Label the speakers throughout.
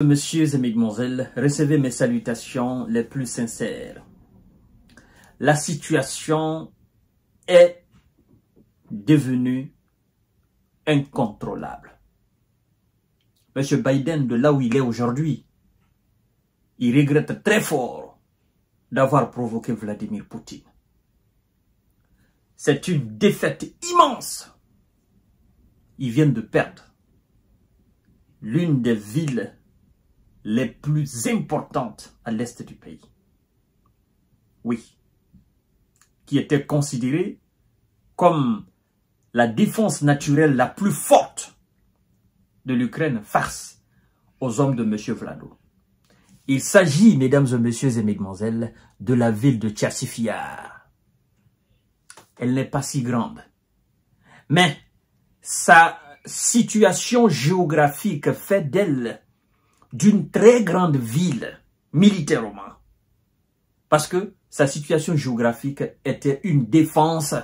Speaker 1: Messieurs et mesdemoiselles, recevez mes salutations les plus sincères. La situation est devenue incontrôlable. Monsieur Biden, de là où il est aujourd'hui, il regrette très fort d'avoir provoqué Vladimir Poutine. C'est une défaite immense. Ils viennent de perdre l'une des villes les plus importantes à l'est du pays. Oui. Qui était considérée comme la défense naturelle la plus forte de l'Ukraine face aux hommes de M. Vlado. Il s'agit, mesdames et messieurs et mesdemoiselles, de la ville de Chasiv Yar. Elle n'est pas si grande. Mais sa situation géographique fait d'elle d'une très grande ville, militairement. Parce que sa situation géographique était une défense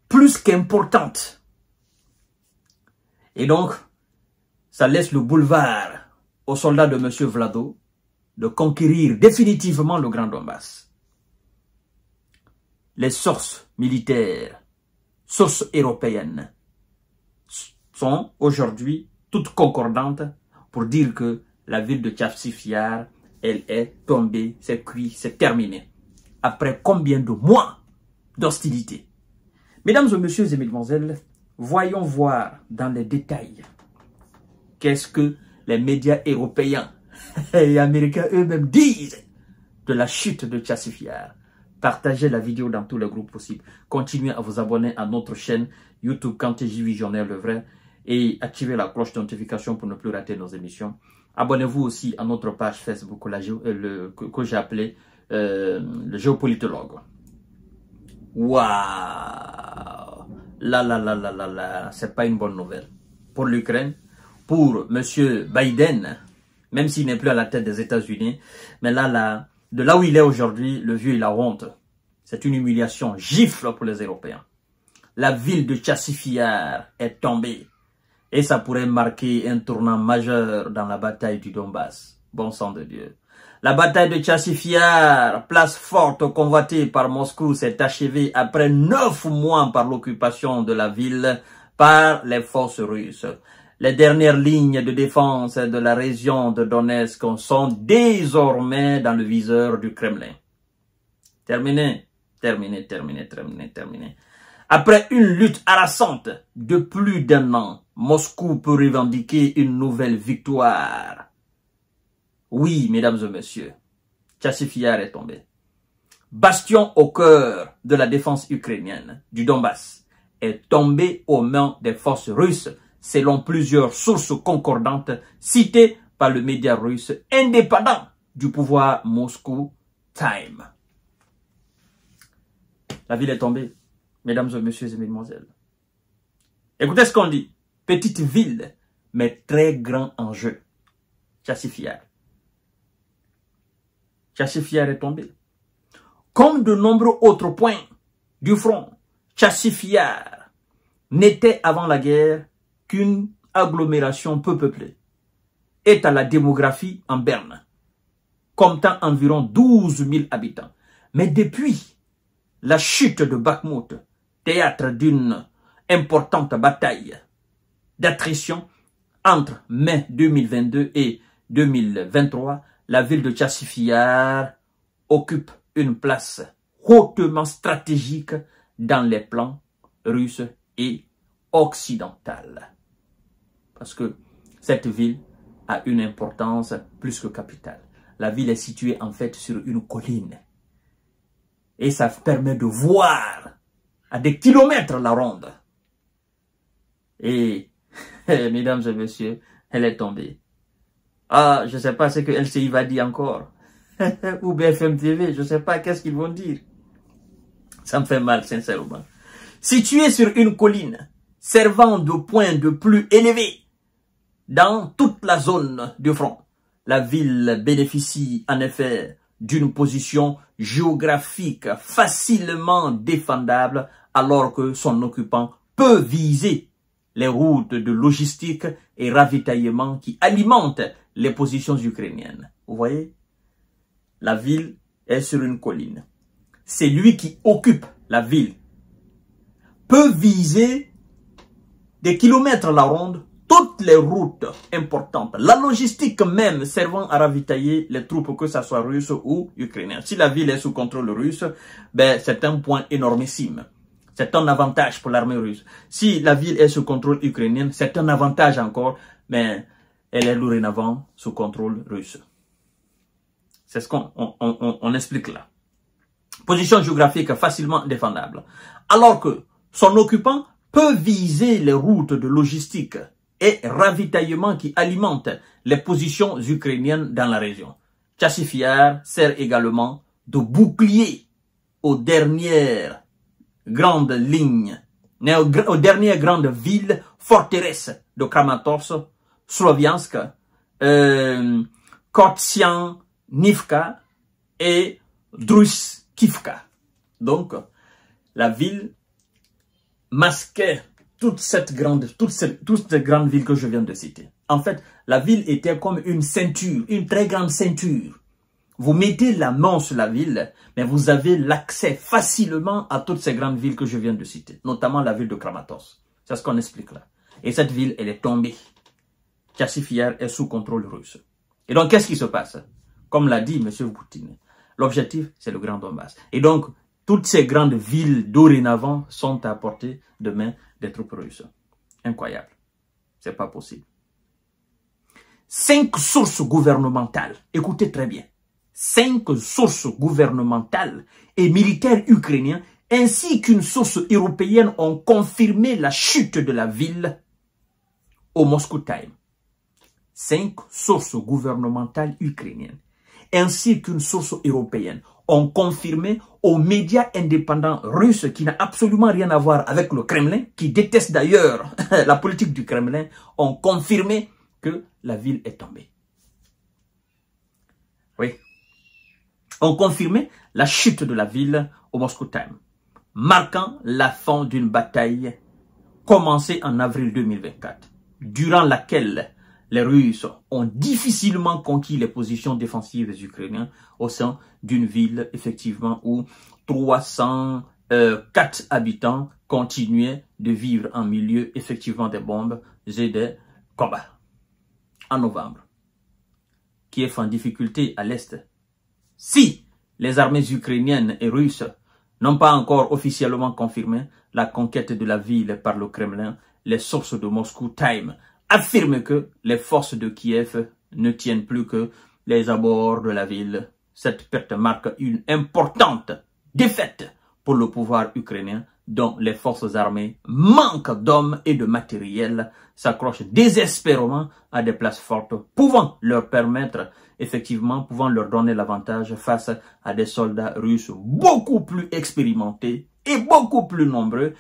Speaker 1: plus qu'importante. Et donc, ça laisse le boulevard aux soldats de M. Vlado de conquérir définitivement le Grand Donbass. Les sources militaires, sources européennes, sont aujourd'hui toutes concordantes pour dire que la ville de Chasiv Yar, elle est tombée, c'est cuit, c'est terminé. Après combien de mois d'hostilité? Mesdames et messieurs et mesdemoiselles, voyons voir dans les détails qu'est-ce que les médias européens et américains eux-mêmes disent de la chute de Chasiv Yar. Partagez la vidéo dans tous les groupes possibles. Continuez à vous abonner à notre chaîne YouTube KantéJ Visionnaire Le Vrai et activez la cloche de notification pour ne plus rater nos émissions. Abonnez-vous aussi à notre page Facebook que j'ai appelé le géopolitologue. Waouh! Là, c'est pas une bonne nouvelle pour l'Ukraine, pour M. Biden, même s'il n'est plus à la tête des États-Unis. Mais là, de là où il est aujourd'hui, le vieux, il a honte. C'est une humiliation, gifle pour les Européens. La ville de Chasiv Yar est tombée. Et ça pourrait marquer un tournant majeur dans la bataille du Donbass. Bon sang de Dieu. La bataille de Chasiv Yar, place forte convoitée par Moscou, s'est achevée après 9 mois par l'occupation de la ville par les forces russes. Les dernières lignes de défense de la région de Donetsk sont désormais dans le viseur du Kremlin. Terminé. Après une lutte harassante de plus d'1 an, Moscou peut revendiquer une nouvelle victoire. Oui, mesdames et messieurs, Chasiv Yar est tombé. Bastion au cœur de la défense ukrainienne du Donbass est tombé aux mains des forces russes, selon plusieurs sources concordantes citées par le média russe indépendant du pouvoir Moscou Time. La ville est tombée, mesdames et messieurs et mesdemoiselles. Écoutez ce qu'on dit. Petite ville, mais très grand enjeu. Chasiv Yar. Chasiv Yar est tombé. Comme de nombreux autres points du front, Chasiv Yar n'était avant la guerre qu'une agglomération peu peuplée. Est à la démographie en berne, comptant environ 12 000 habitants. Mais depuis la chute de Bakhmout, théâtre d'une importante bataille d'attrition entre mai 2022 et 2023, la ville de Chasiv Yar occupe une place hautement stratégique dans les plans russes et occidentaux. Parce que cette ville a une importance plus que capitale. La ville est située en fait sur une colline. Et ça permet de voir à des kilomètres la ronde. Et, mesdames et messieurs, elle est tombée. Ah, je ne sais pas ce que LCI va dire encore. Ou BFM TV, je ne sais pas qu'est-ce qu'ils vont dire. Ça me fait mal, sincèrement. Située sur une colline, servant de point de plus élevé dans toute la zone du front, la ville bénéficie en effet d'une position géographique facilement défendable alors que son occupant peut viser les routes de logistique et ravitaillement qui alimentent les positions ukrainiennes. Vous voyez? La ville est sur une colline. C'est lui qui occupe la ville. Peut viser des kilomètres à la ronde toutes les routes importantes. La logistique même servant à ravitailler les troupes, que ce soit russes ou ukrainiennes. Si la ville est sous contrôle russe, ben, c'est un point énormissime. C'est un avantage pour l'armée russe. Si la ville est sous contrôle ukrainien, c'est un avantage encore, mais elle est dorénavant sous contrôle russe. C'est ce qu'on explique là. Position géographique facilement défendable. Alors que son occupant peut viser les routes de logistique et ravitaillement qui alimentent les positions ukrainiennes dans la région. Chassif Yar sert également de bouclier aux dernières grandes lignes, aux dernières grandes villes forteresses de Kramatorsk, Sloviansk, Kortsian-Nivka et Druskivka. Donc, la ville masquait toutes ces grandes villes que je viens de citer. En fait, la ville était comme une ceinture, une très grande ceinture. Vous mettez la main sur la ville, mais vous avez l'accès facilement à toutes ces grandes villes que je viens de citer, notamment la ville de Kramatorsk. C'est ce qu'on explique là. Et cette ville, elle est tombée. Chassif Yar est sous contrôle russe. Et donc, qu'est-ce qui se passe? Comme l'a dit M. Poutine, l'objectif, c'est le Grand Donbass. Et donc, toutes ces grandes villes dorénavant sont à portée de main des troupes russes. Incroyable. C'est pas possible. 5 sources gouvernementales, écoutez très bien, 5 sources gouvernementales et militaires ukrainiens ainsi qu'une source européenne ont confirmé la chute de la ville au Moscow Times. 5 sources gouvernementales ukrainiennes ainsi qu'une source européenne ont confirmé aux médias indépendants russes qui n'a absolument rien à voir avec le Kremlin, qui déteste d'ailleurs la politique du Kremlin, ont confirmé que la ville est tombée. Oui. Ont confirmé la chute de la ville au Moscow Times, marquant la fin d'une bataille commencée en avril 2024, durant laquelle les Russes ont difficilement conquis les positions défensives des Ukrainiens au sein d'une ville, effectivement, où 304 habitants continuaient de vivre en milieu, effectivement, des bombes et des combats. En novembre, Kiev en difficulté à l'est. Si les armées ukrainiennes et russes n'ont pas encore officiellement confirmé la conquête de la ville par le Kremlin, les sources de Moscow Times affirment que les forces de Kiev ne tiennent plus que les abords de la ville. Cette perte marque une importante défaite pour le pouvoir ukrainien, dont les forces armées manquent d'hommes et de matériel, s'accrochent désespérément à des places fortes, pouvant leur permettre, effectivement, pouvant leur donner l'avantage face à des soldats russes beaucoup plus expérimentés et beaucoup plus nombreux,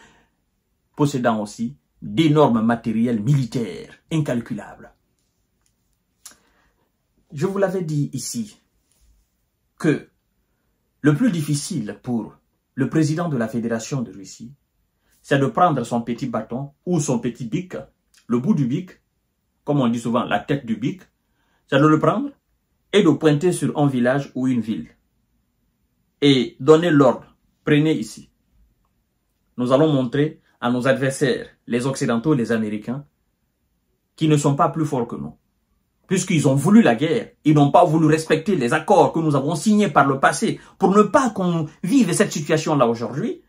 Speaker 1: possédant aussi d'énormes matériels militaires incalculables. Je vous l'avais dit ici que le plus difficile pour le président de la Fédération de Russie, c'est de prendre son petit bâton ou son petit bic, le bout du bic, comme on dit souvent la tête du bic, c'est de le prendre et de pointer sur un village ou une ville et donner l'ordre. Prenez ici. Nous allons montrer à nos adversaires, les Occidentaux, les Américains, qui ne sont pas plus forts que nous. Puisqu'ils ont voulu la guerre, ils n'ont pas voulu respecter les accords que nous avons signés par le passé pour ne pas qu'on vive cette situation-là aujourd'hui.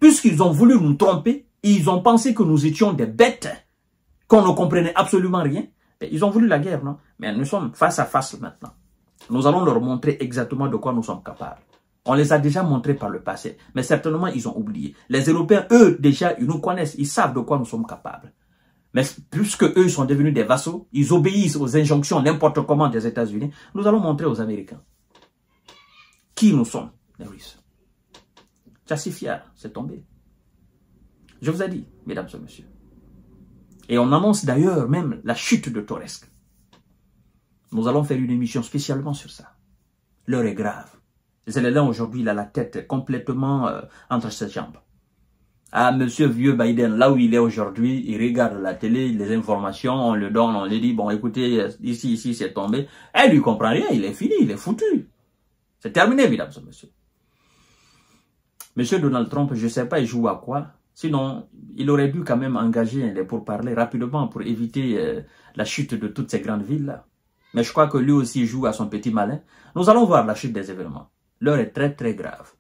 Speaker 1: Puisqu'ils ont voulu nous tromper, ils ont pensé que nous étions des bêtes, qu'on ne comprenait absolument rien. Ils ont voulu la guerre, non? Mais nous sommes face à face maintenant. Nous allons leur montrer exactement de quoi nous sommes capables. On les a déjà montrés par le passé, mais certainement ils ont oublié. Les Européens, eux, déjà, ils nous connaissent, ils savent de quoi nous sommes capables. Mais puisque eux sont devenus des vassaux, ils obéissent aux injonctions n'importe comment des États-Unis, nous allons montrer aux Américains qui nous sommes, les Russes. Chassif Yar, c'est tombé. Je vous ai dit, mesdames et messieurs. Et on annonce d'ailleurs même la chute de Toretsk. Nous allons faire une émission spécialement sur ça. L'heure est grave. Zelensky aujourd'hui, il a la tête complètement entre ses jambes. Ah, monsieur vieux Biden, là où il est aujourd'hui, il regarde la télé, les informations, on le donne, on lui dit, bon, écoutez, ici, c'est tombé. Elle lui comprend rien, il est fini, il est foutu. C'est terminé, mesdames et messieurs. Monsieur Donald Trump, je ne sais pas, il joue à quoi. Sinon, il aurait dû quand même engager les pourparlers rapidement pour éviter la chute de toutes ces grandes villes-là. Mais je crois que lui aussi joue à son petit malin. Nous allons voir la chute des événements. L'heure est très, très grave.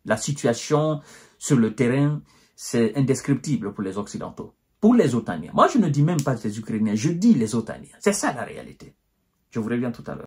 Speaker 1: La situation sur le terrain, c'est indescriptible pour les Occidentaux. Pour les Otaniens. Moi, je ne dis même pas les Ukrainiens, je dis les Otaniens. C'est ça la réalité. Je vous reviens tout à l'heure.